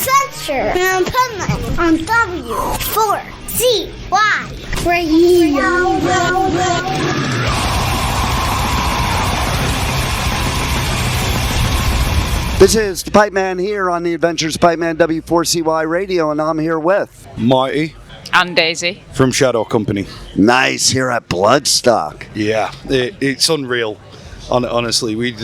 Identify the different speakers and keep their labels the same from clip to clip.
Speaker 1: adventure in Pipeman on W4CY Radio.
Speaker 2: This is Pipeman here on the Adventures of Pipeman W4CY Radio, and I'm here with
Speaker 3: Marty
Speaker 4: and Daisy
Speaker 3: from Shadow Company.
Speaker 2: Nice, here at Bloodstock.
Speaker 3: Yeah, it's unreal. Honestly, we're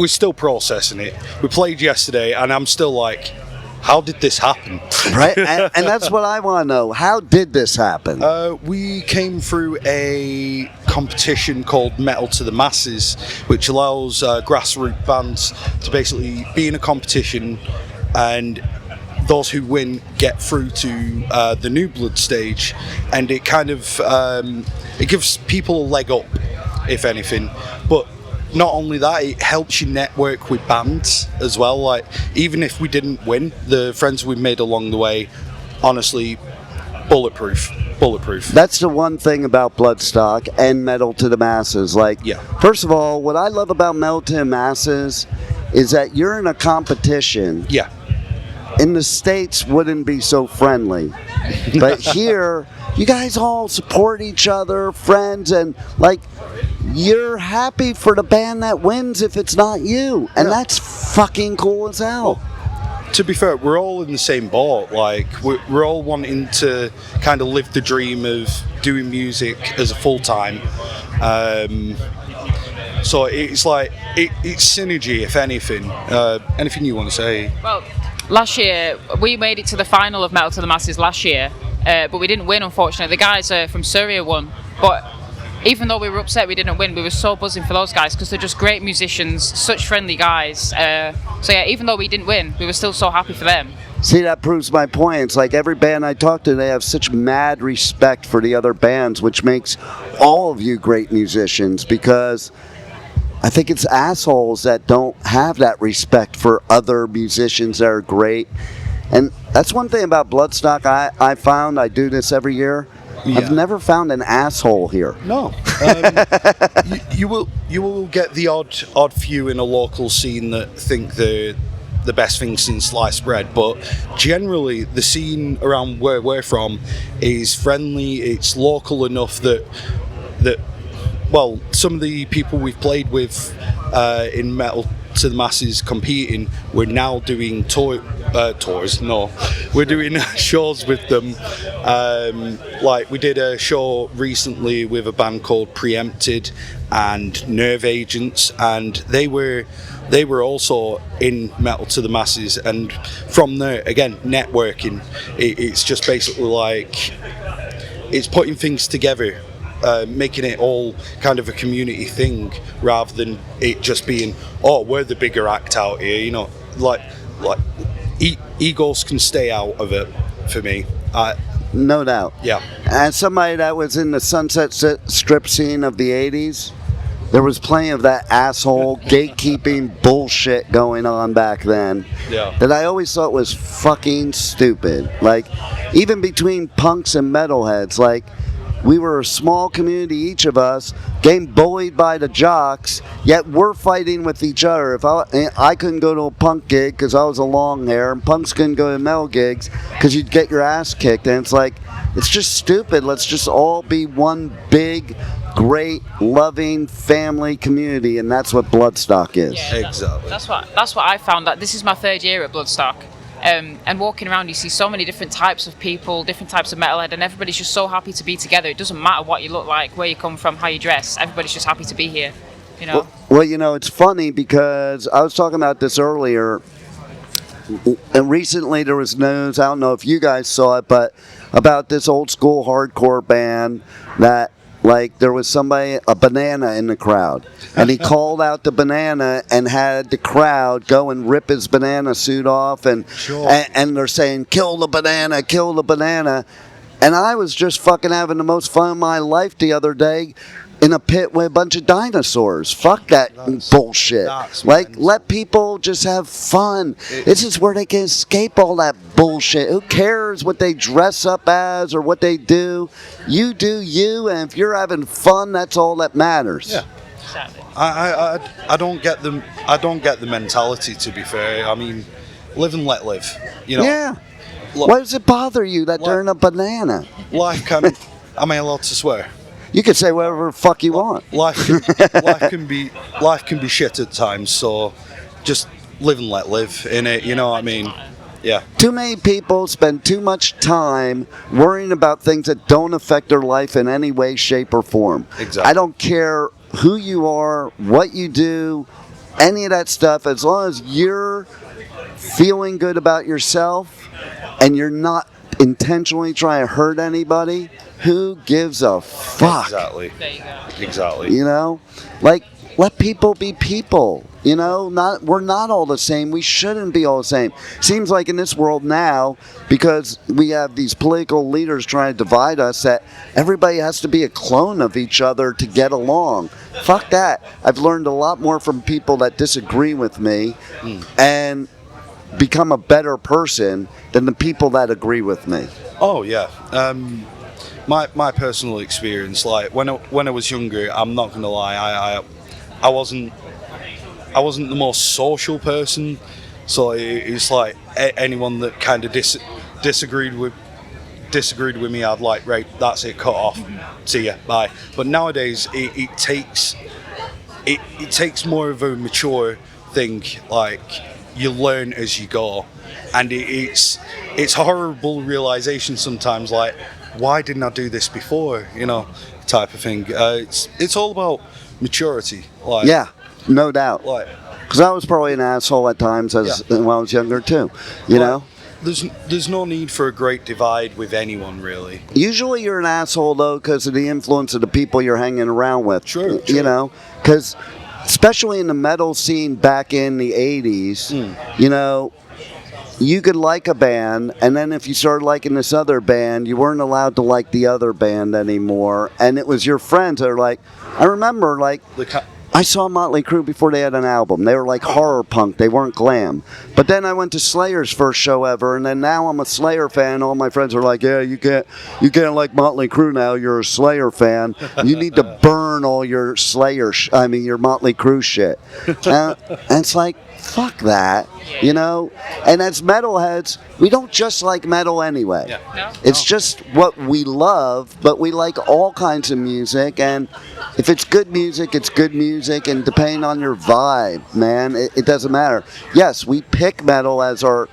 Speaker 3: still processing it. We played yesterday, and I'm still like, how did this happen?
Speaker 2: Right, and that's what I want to know. How did this happen?
Speaker 3: We came through a competition called Metal to the Masses, which allows grassroots bands to basically be in a competition, and those who win get through to the New Blood stage, and it kind of it gives people a leg up, if anything. But not only that, it helps you network with bands as well. Like, even if we didn't win, the friends we've made along the way, honestly, bulletproof.
Speaker 2: That's the one thing about Bloodstock and Metal to the Masses. Like,
Speaker 3: yeah.
Speaker 2: First of all, what I love about Metal to the Masses is that you're in a competition.
Speaker 3: Yeah.
Speaker 2: In the States, wouldn't be so friendly. But here, you guys all support each other, friends, and like, you're happy for the band that wins if it's not you. And that's fucking cool as hell.
Speaker 3: To be fair, we're all in the same boat. Like, we're all wanting to kind of live the dream of doing music as a full-time. So it's like, it's synergy, if anything. Anything you want to say?
Speaker 4: Well, last year, we made it to the final of Metal to the Masses last year, but we didn't win, unfortunately. The guys from Syria won, but even though we were upset we didn't win, we were so buzzing for those guys because they're just great musicians, such friendly guys. So yeah, even though we didn't win, we were still so happy for them.
Speaker 2: See, that proves my point. It's like every band I talk to, they have such mad respect for the other bands, which makes all of you great musicians, because I think it's assholes that don't have that respect for other musicians that are great. And that's one thing about Bloodstock I found. I do this every year. Yeah. I've never found an asshole here.
Speaker 3: No. You will get the odd few in a local scene that think they're the best thing since sliced bread, but generally the scene around where we're from is friendly. It's local enough that well, some of the people we've played with in Metal to the Masses competing, we're now doing tours. No, we're doing shows with them. Like, we did a show recently with a band called Preempted and Nerve Agents, and they were also in Metal to the Masses. And from there, again, networking. It's just basically like, it's putting things together. Making it all kind of a community thing, rather than it just being, oh, we're the bigger act out here, you know. Like egos can stay out of it for me.
Speaker 2: No doubt.
Speaker 3: Yeah.
Speaker 2: As somebody that was in the Sunset Strip scene of the 80s, there was plenty of that asshole gatekeeping bullshit going on back then.
Speaker 3: Yeah.
Speaker 2: That I always thought was fucking stupid. Like, even between punks and metalheads, like, we were a small community, each of us, getting bullied by the jocks, yet we're fighting with each other. If I couldn't go to a punk gig because I was a long hair, and punks couldn't go to metal gigs because you'd get your ass kicked. And it's like, it's just stupid. Let's just all be one big, great, loving family community, and that's what Bloodstock is.
Speaker 4: Yeah,
Speaker 3: exactly.
Speaker 4: That's what I found. That this is my third year at Bloodstock. And walking around, you see so many different types of people, different types of metalhead, and everybody's just so happy to be together. It doesn't matter what you look like, where you come from, how you dress. Everybody's just happy to be here, you know.
Speaker 2: Well, you know, it's funny because I was talking about this earlier, and recently there was news, I don't know if you guys saw it, but about this old school hardcore band that, like, there was somebody, a banana in the crowd, and he called out the banana and had the crowd go and rip his banana suit off, and and they're saying, kill the banana, kill the banana. And I was just fucking having the most fun of my life the other day in a pit with a bunch of dinosaurs. Fuck that bullshit. Like, let people just have fun. This is where they can escape all that bullshit. Who cares what they dress up as or what they do? You do you, and if you're having fun, that's all that matters.
Speaker 3: Yeah. I don't get the mentality, to be fair. I mean, live and let live. You know.
Speaker 2: Yeah.
Speaker 3: Look,
Speaker 2: Why does it bother you that they're in a banana?
Speaker 3: life can. Am I allowed to swear?
Speaker 2: You can say whatever the fuck you want.
Speaker 3: Life can be shit at times. So just live and let live in it. You know what I mean? Yeah.
Speaker 2: Too many people spend too much time worrying about things that don't affect their life in any way, shape, or form.
Speaker 3: Exactly.
Speaker 2: I don't care who you are, what you do, any of that stuff, as long as you're feeling good about yourself and you're not intentionally trying to hurt anybody, who gives a fuck?
Speaker 3: Exactly.
Speaker 4: There you go.
Speaker 3: Exactly.
Speaker 2: You know? Like, let people be people. You know, we're not all the same. We shouldn't be all the same. Seems like in this world now, because we have these political leaders trying to divide us, that everybody has to be a clone of each other to get along. Fuck that. I've learned a lot more from people that disagree with me and become a better person than the people that agree with me.
Speaker 3: Oh yeah. My personal experience, like when I was younger, I'm not gonna lie, I wasn't the most social person, so it's like anyone that kind of disagreed with me, I'd like, right, that's it, cut off, see ya, bye. But nowadays it takes more of a mature thing, like you learn as you go, and it's horrible realization sometimes, like, why didn't I do this before, you know, type of thing. It's all about maturity, like,
Speaker 2: Yeah, no doubt.
Speaker 3: like
Speaker 2: Because I was probably an asshole at times when I was younger too, you know?
Speaker 3: there's no need for a great divide with anyone, really.
Speaker 2: Usually you're an asshole though because of the influence of the people you're hanging around with.
Speaker 3: True.
Speaker 2: You know? Because especially in the metal scene back in the 80s, you know, you could like a band, and then if you started liking this other band, you weren't allowed to like the other band anymore. And it was your friends that are like, I remember, like, I saw Motley Crue before they had an album. They were like horror punk. They weren't glam. But then I went to Slayer's first show ever, and then now I'm a Slayer fan. All my friends are like, yeah, you can't like Motley Crue now. You're a Slayer fan. You need to burn all your your Motley Crue shit. And it's like, fuck that, you know? And as metalheads, we don't just like metal anyway.
Speaker 3: Yeah.
Speaker 4: No?
Speaker 2: It's just what we love, but we like all kinds of music, and if it's good music, it's good music, and depending on your vibe, man, it doesn't matter. Yes, we pick metal as our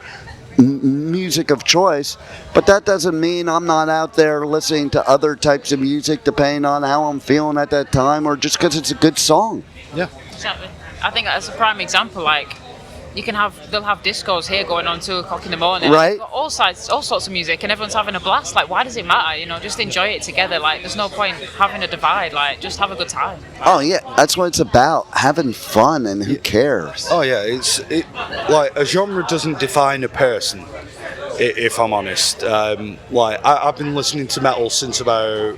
Speaker 2: music of choice, but that doesn't mean I'm not out there listening to other types of music depending on how I'm feeling at that time, or just because it's a good song.
Speaker 3: Yeah.
Speaker 4: Exactly. I think that's a prime example. Like, they'll have discos here going on 2 o'clock in the morning.
Speaker 2: Right.
Speaker 4: All sorts of music, and everyone's having a blast. Like, why does it matter? You know, just enjoy it together. Like, there's no point having a divide. Like, just have a good time.
Speaker 2: Oh yeah, that's what it's about, having fun, and who cares?
Speaker 3: Oh yeah, like a genre doesn't define a person, if I'm honest. Like I've been listening to metal since about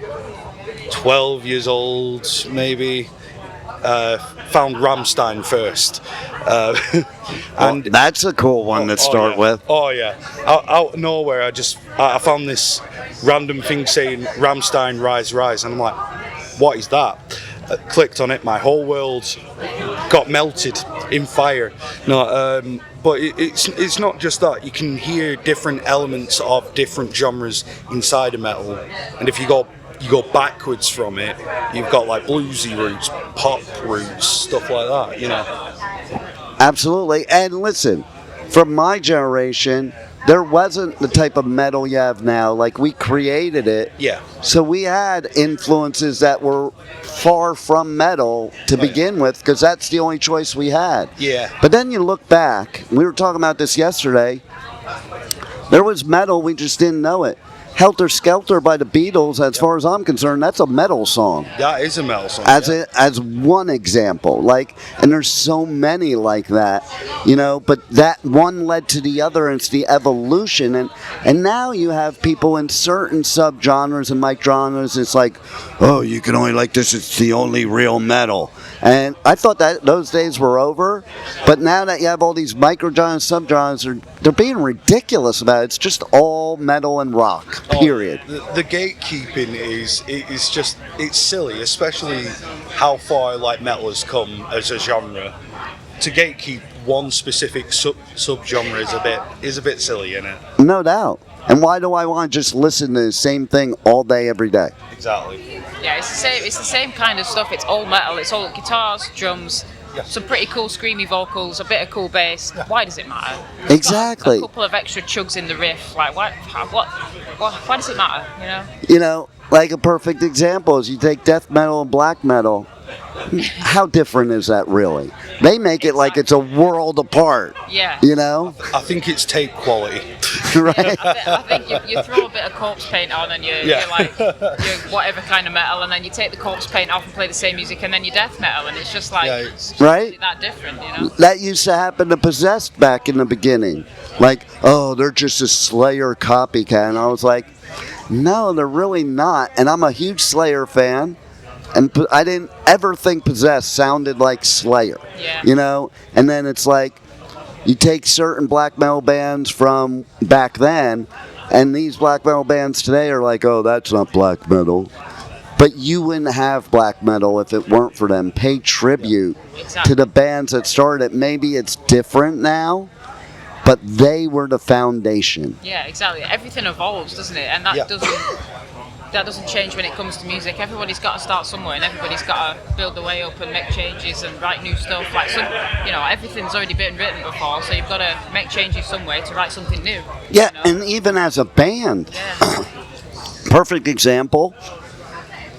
Speaker 3: 12 years old, maybe. Found Rammstein first, and
Speaker 2: That's a cool one to start with.
Speaker 3: Oh yeah, out of nowhere, I found this random thing saying Rammstein Rise Rise, and I'm like, what is that? Clicked on it, my whole world got melted in fire. No, but it's not just that. You can hear different elements of different genres inside of metal, and if you go backwards from it, you've got like bluesy roots, pop roots, stuff like that, you know.
Speaker 2: Absolutely. And listen, from my generation, there wasn't the type of metal you have now. Like, we created it.
Speaker 3: Yeah.
Speaker 2: So we had influences that were far from metal to begin with, because that's the only choice we had.
Speaker 3: Yeah.
Speaker 2: But then you look back, we were talking about this yesterday, there was metal, we just didn't know it. Helter Skelter by the Beatles, as far as I'm concerned, that's a metal song.
Speaker 3: That is a metal song.
Speaker 2: As one example, like, and there's so many like that, you know. But that one led to the other, and it's the evolution. And now you have people in certain subgenres and genres. It's like, oh, you can only like this. It's the only real metal. And I thought that those days were over. But now that you have all these microgenres, subgenres, they're being ridiculous about it. It's just all metal and rock. Period.
Speaker 3: The gatekeeping is just, it's silly, especially how far like metal has come as a genre. to gatekeep one specific subgenre is a bit silly, isn't it?
Speaker 2: No doubt. And why do I want to just listen to the same thing all day, every day?
Speaker 3: Exactly.
Speaker 4: Yeah, it's the same. It's the same kind of stuff. It's all metal. It's all guitars, drums, some pretty cool screamy vocals, a bit of cool bass. Yeah. Why does it matter?
Speaker 2: Exactly.
Speaker 4: A couple of extra chugs in the riff. Like, what? Why does it matter? You know.
Speaker 2: You know, like a perfect example is you take death metal and black metal. How different is that really? They make it like it's a world apart.
Speaker 4: Yeah.
Speaker 2: You know?
Speaker 3: I think it's tape quality.
Speaker 2: Right?
Speaker 4: I think you throw a bit of corpse paint on and you're like, you're whatever kind of metal, and then you take the corpse paint off and play the same music, and then you're death metal, and it's just like, it's just
Speaker 2: right?
Speaker 4: that different, you know?
Speaker 2: That used to happen to Possessed back in the beginning. Like, oh, they're just a Slayer copycat. And I was like, no, they're really not. And I'm a huge Slayer fan. And I didn't ever think Possessed sounded like Slayer, you know? And then it's like, you take certain black metal bands from back then, and these black metal bands today are like, oh, that's not black metal. But you wouldn't have black metal if it weren't for them. Pay tribute to the bands that started. Maybe it's different now, but they were the foundation.
Speaker 4: Yeah, exactly. Everything evolves, doesn't it? And that doesn't change when it comes to music. Everybody's got to start somewhere, and everybody's got to build their way up and make changes and write new stuff. Like everything's already been written before, so you've got to make changes somewhere to write something new.
Speaker 2: Yeah, and even as a band, perfect example.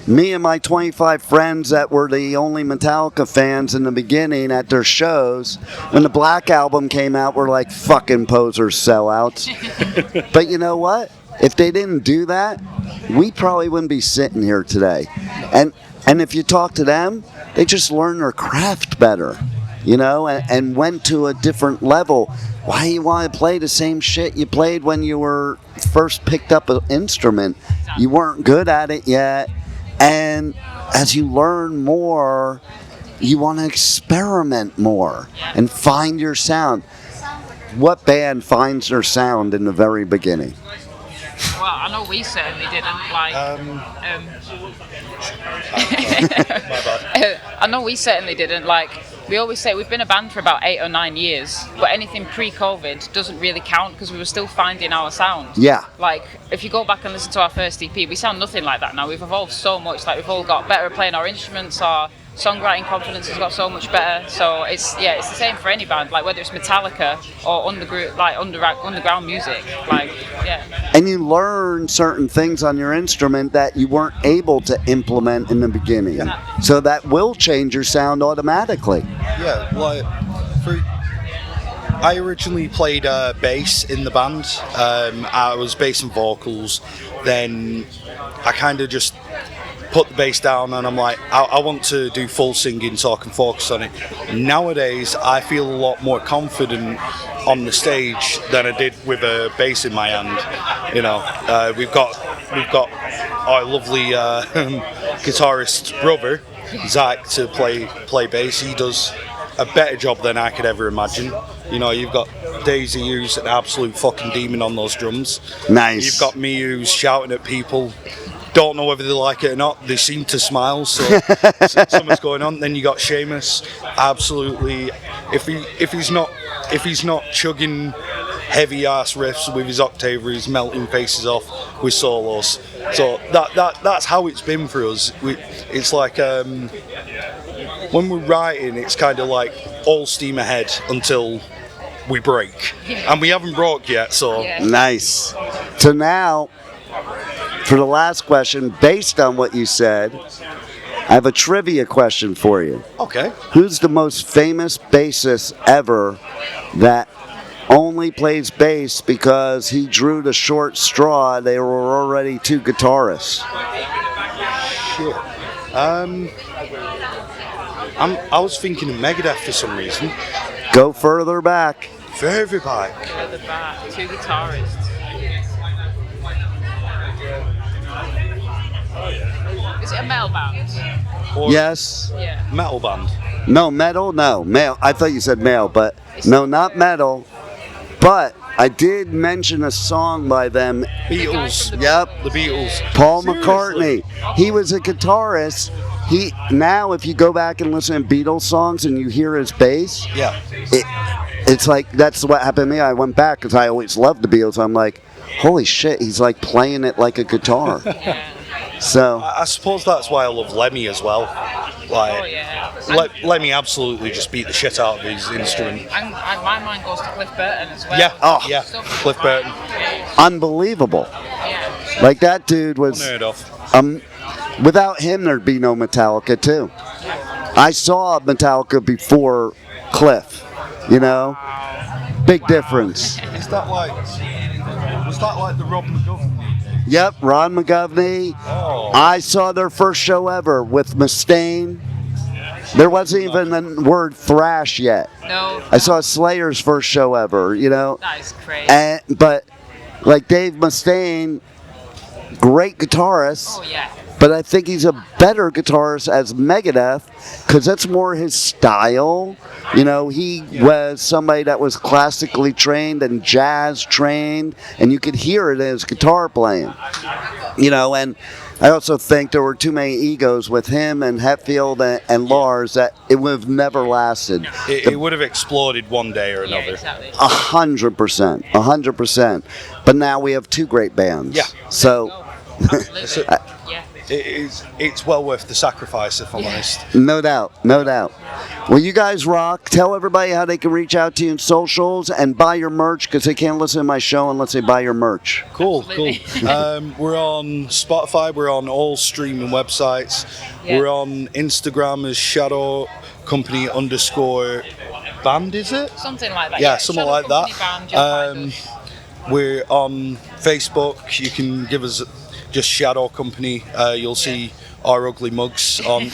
Speaker 2: Me and my 25 friends that were the only Metallica fans in the beginning at their shows, when the Black Album came out, were like fucking posers, sellouts. But you know what? If they didn't do that, we probably wouldn't be sitting here today. And if you talk to them, they just learned their craft better, you know, and went to a different level. Why you want to play the same shit you played when you were first picked up an instrument? You weren't good at it yet. And as you learn more, you want to experiment more and find your sound. What band finds their sound in the very beginning?
Speaker 4: Well, I know we certainly didn't. Like,
Speaker 3: My bad.
Speaker 4: I know we certainly didn't. Like, we always say we've been a band for about 8 or 9 years, but anything pre-COVID doesn't really count because we were still finding our sound.
Speaker 2: Yeah.
Speaker 4: Like, if you go back and listen to our first EP, we sound nothing like that now. We've evolved so much. Like, we've all got better at playing our instruments. Our songwriting confidence has got so much better. So it's the same for any band. Like, whether it's Metallica or underground music. Like, yeah.
Speaker 2: And you learn certain things on your instrument that you weren't able to implement in the beginning. Yeah. So that will change your sound automatically.
Speaker 3: Yeah, like I originally played bass in the band. I was bass and vocals. Then I kind of just put the bass down and I'm like, I want to do full singing so I can focus on it. Nowadays, I feel a lot more confident on the stage than I did with a bass in my hand. You know, we've got our lovely guitarist brother, Zach, to play bass. He does a better job than I could ever imagine. You know, you've got Daisy, who's an absolute fucking demon on those drums.
Speaker 2: Nice.
Speaker 3: You've got me, who's shouting at people. Don't know whether they like it or not. They seem to smile, so something's going on. Then you got Seamus, absolutely. If he's not chugging heavy ass riffs with his octaver, he's melting faces off with solos. So that's how it's been for us. It's like when we're writing, it's kind of like all steam ahead until we break, and we haven't broke yet. So
Speaker 2: nice. So now, for the last question, based on what you said, I have a trivia question for you.
Speaker 3: Okay.
Speaker 2: Who's the most famous bassist ever that only plays bass because he drew the short straw? They were already two guitarists.
Speaker 3: Shit. I was thinking of Megadeth for some reason.
Speaker 2: Go further back.
Speaker 3: Further back.
Speaker 4: Further back. Two guitarists. Is it a metal band?
Speaker 3: Or
Speaker 2: Yes.
Speaker 4: Yeah.
Speaker 3: metal band.
Speaker 2: No, metal? No. Male. I thought you said male, but no, not metal. But I did mention a song by them.
Speaker 3: Beatles.
Speaker 4: from
Speaker 2: Yep.
Speaker 3: The Beatles.
Speaker 2: Paul
Speaker 3: Seriously?
Speaker 2: McCartney. He was a guitarist. Now if you go back and listen to Beatles songs and you hear his bass,
Speaker 3: Yeah.
Speaker 2: it's like that's what happened to me. I went back because I always loved the Beatles. I'm like, holy shit, he's like playing it like a guitar. So
Speaker 3: I suppose that's why I love Lemmy as well. Like,
Speaker 4: Oh yeah.
Speaker 3: Lemmy absolutely just beat the shit out of his instrument.
Speaker 4: And my mind goes to Cliff Burton as well.
Speaker 3: Yeah,
Speaker 2: Oh.
Speaker 3: yeah,
Speaker 4: Stuff
Speaker 3: Cliff Burton,
Speaker 2: unbelievable.
Speaker 4: Yeah.
Speaker 2: Like that dude was.
Speaker 3: unheard of.
Speaker 2: Without him, there'd be no Metallica too. I saw Metallica before Cliff. You know, big difference.
Speaker 3: Was that like the Rob McGovern?
Speaker 2: Yep, Ron McGovney.
Speaker 3: Oh.
Speaker 2: I saw their first show ever with Mustaine. There wasn't even the word thrash yet.
Speaker 4: No.
Speaker 2: I saw Slayer's first show ever, you know.
Speaker 4: That is crazy.
Speaker 2: But like Dave Mustaine, great guitarist.
Speaker 4: Oh yeah.
Speaker 2: But I think he's a better guitarist as Megadeth because that's more his style. You know, he was somebody that was classically trained and jazz trained, and you could hear it in his guitar playing. You know, and I also think there were too many egos with him and Hetfield and Lars that it would have never lasted.
Speaker 3: It would have exploded one day or
Speaker 4: Yeah,
Speaker 3: another.
Speaker 4: exactly.
Speaker 2: 100%. But now we have two great bands.
Speaker 3: Yeah.
Speaker 2: So.
Speaker 4: Absolutely. Yeah.
Speaker 3: It's well worth the sacrifice, if I'm honest.
Speaker 2: No doubt. Well, you guys rock. Tell everybody how they can reach out to you in socials and buy your merch because they can't listen to my show unless they buy your merch.
Speaker 3: Cool.
Speaker 4: Absolutely.
Speaker 3: We're on Spotify. We're on all streaming websites.
Speaker 4: Yeah.
Speaker 3: We're on Instagram as Shadow Company _ band, is it?
Speaker 4: Something like that.
Speaker 3: Yeah, something
Speaker 4: Shadow
Speaker 3: like that.
Speaker 4: Company Band, just find us.
Speaker 3: We're on Facebook. You can give us just Shadow Company. You'll see our ugly mugs on.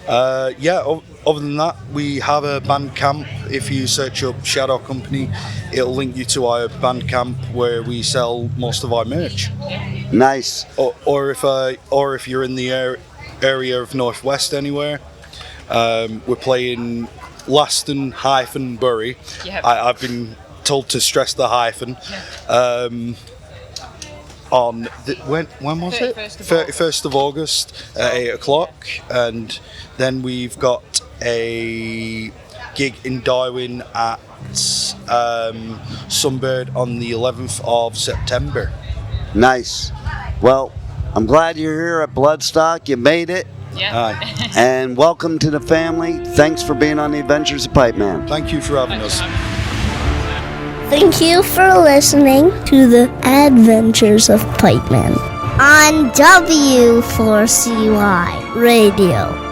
Speaker 3: Other than that, we have a Bandcamp. If you search up Shadow Company, it'll link you to our Bandcamp where we sell most of our merch.
Speaker 2: Nice.
Speaker 3: Or if you're in the area of Northwest anywhere, we're playing Laston-Bury.
Speaker 4: Yeah.
Speaker 3: I've been told to stress the hyphen. On when was it? 31st of August at 8 o'clock, and then we've got a gig in Darwin at Sunbird on the 11th of September.
Speaker 2: Nice. Well, I'm glad you're here at Bloodstock. You made it.
Speaker 4: Yeah.
Speaker 2: And welcome to the family. Thanks for being on the Adventures of Pipeman.
Speaker 3: Thank you for having us.
Speaker 1: Thank you for listening to the Adventures of Pipeman on W4CY Radio.